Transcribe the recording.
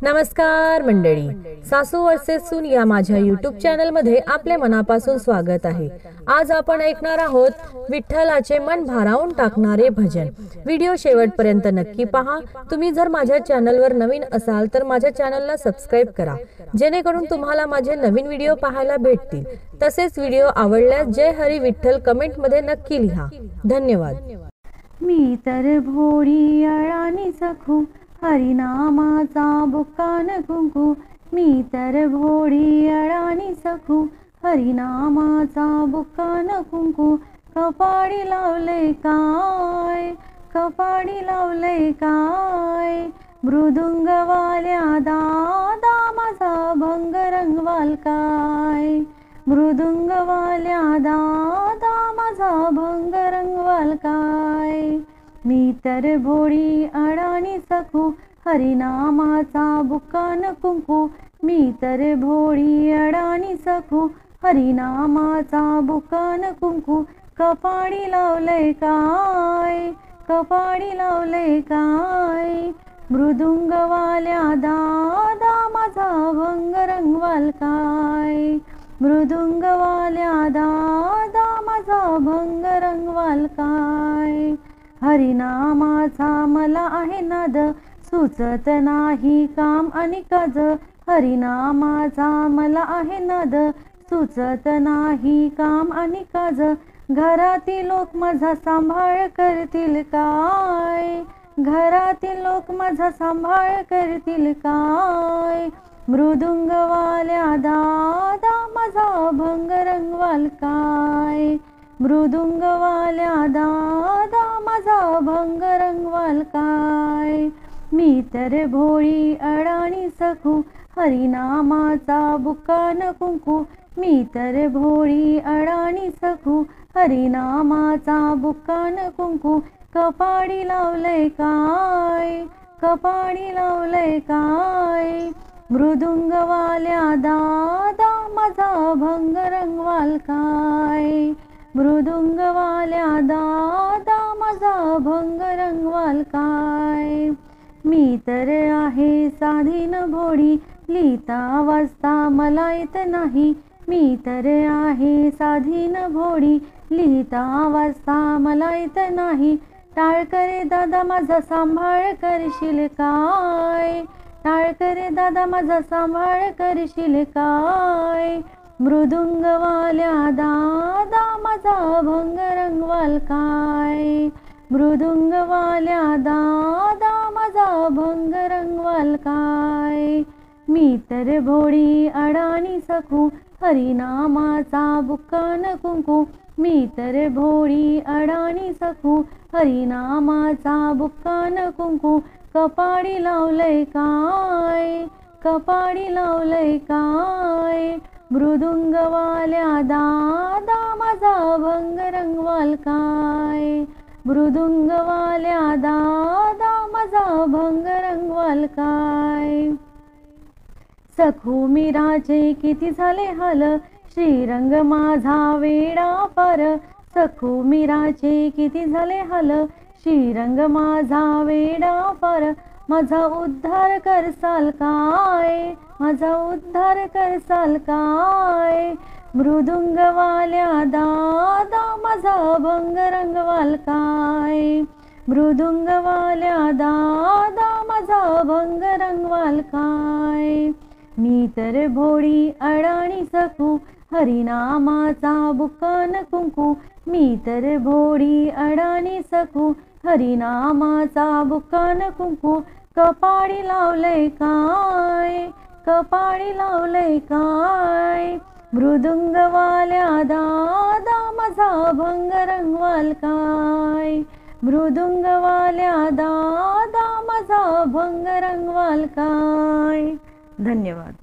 नमस्कार मंडळी, सासू वर्सेस सून या माझ्या YouTube चॅनल मध्ये आपले मनापासून स्वागत आहे। आज आपण ऐकणार आहोत विठ्ठलाचे मन भारावून टाकणारे भजन। व्हिडिओ शेवटपर्यंत नक्की पहा। तुम्ही जर माझ्या चॅनलवर नवीन असाल तर माझ्या चॅनलला सबस्क्राइब करा, जेणेकरून तुम्हाला माझे नवीन व्हिडिओ पाहायला भेटतील। तसेच व्हिडिओ आवडल्यास जय हरी विठ्ठल कमेंट मध्ये नक्की लिहा। धन्यवाद। मी तर भोळी अळानी सखू, हरिनामाचा बुक्कान कुंकू। मी तर भोळी अळानी सखू, हरिनामाचा बुक्कान कुंकू। कपाळी लावले काय, कपाळी लावले काय, मृदुंगवाल्या दादा माझा भंग रंगवाल काय। मृदुंगवाल्या दादा माझा भंग रंगवाल काय। मी तर भोळी अळानी सखू, हरिनामाचा बुक्कान कुंकू। मी तर भोळी अळानी सखू, हरिनामाचा बुक्कान कुंकू। कपाळी लावले काय, कपाळी लावले काय, मृदुंगवाल्या दादा माझा भंग रंगवाल काय। मृदुंगवाल्या दादा माझा भंग रंगवाल काय। हरिनामाचा मला आहे नाद, सुचत नाही काम आणि काज। हरिनामाचा मला आहे नाद, सुचत नाही काम आणि काज। घरातील लोक माझा सांभाळ करतील काय, घरातील लोक माझा सांभाळ करतील काय। मृदुंगवाल्या दादा माझा भंग रंगवाल काय। मृदुंगवाल्या दादा माझा भंग रंगवाल काय। मी तर भोळी अळानी सखू, हरिनामाचा बुक्कान कुंकू। मी तर भोळी अळानी सखू, हरिनामाचा बुक्कान कुंकू। कपाळी लावले काय, कपाळी लावले काय, मृदुंगवाल्या दादा माझा भंग रंगवाल काय। मृदुंगवाल्या दादा माझा भंग रंगवाल काय। मी तर आहे साधीन भोळी, लिहिता वाचता मला येत नाही। मी तर आहे साधीन भोळी, लिहिता वाचता मला येत नाही। टाळकरे दादा माझा सांभाळ करशील काय, टाळकरे दादा माझा सांभाळ करशील काय। मृदुंगवाल्या दादा माझा भंग रंगवाल काय। मृदुंगवाल्या दादा माझा भंग रंगवाल काय। मी तर भोळी अळानी सखू, हरिनामाचा बुक्कान कुंकू। मी तर भोळी अळानी सखू, हरिनामाचा बुक्कान कुंकू। कपाळी लावले काय, कपाळी लावले काय, मृदुंगवाल्या दादा माझा भंग रंगवाल काय। मृदुंगवाल्या दादा माझा भंग रंगवाल काय। सखू मीराचे किती झाले हाल, श्रीरंग माझा वेडा पार। सखू मीराचे किती झाले हाल, श्रीरंग माझा वेडा पार। माझा उद्धार करसाल काय, माझा उद्धार करसाल काय। मृदुंगवाल्या दादा माझा भंग रंगवाल काय। मृदुंगवाल्या दादा माझा भंग रंगवाल काय। मी तर भोळी अळानी सखू, हरिनामाचा बुक्कान कुंकू। मी तर भोळी अळानी सखू, हरिनामाचा बुक्कान कुंकू। कपाळी लावले काय, कपाळी लावले काय, मृदुंगवाल्या दादा माझा भंग रंगवाल काय। मृदुंगवाल्या दादा माझा भंग रंगवाल काय। धन्यवाद।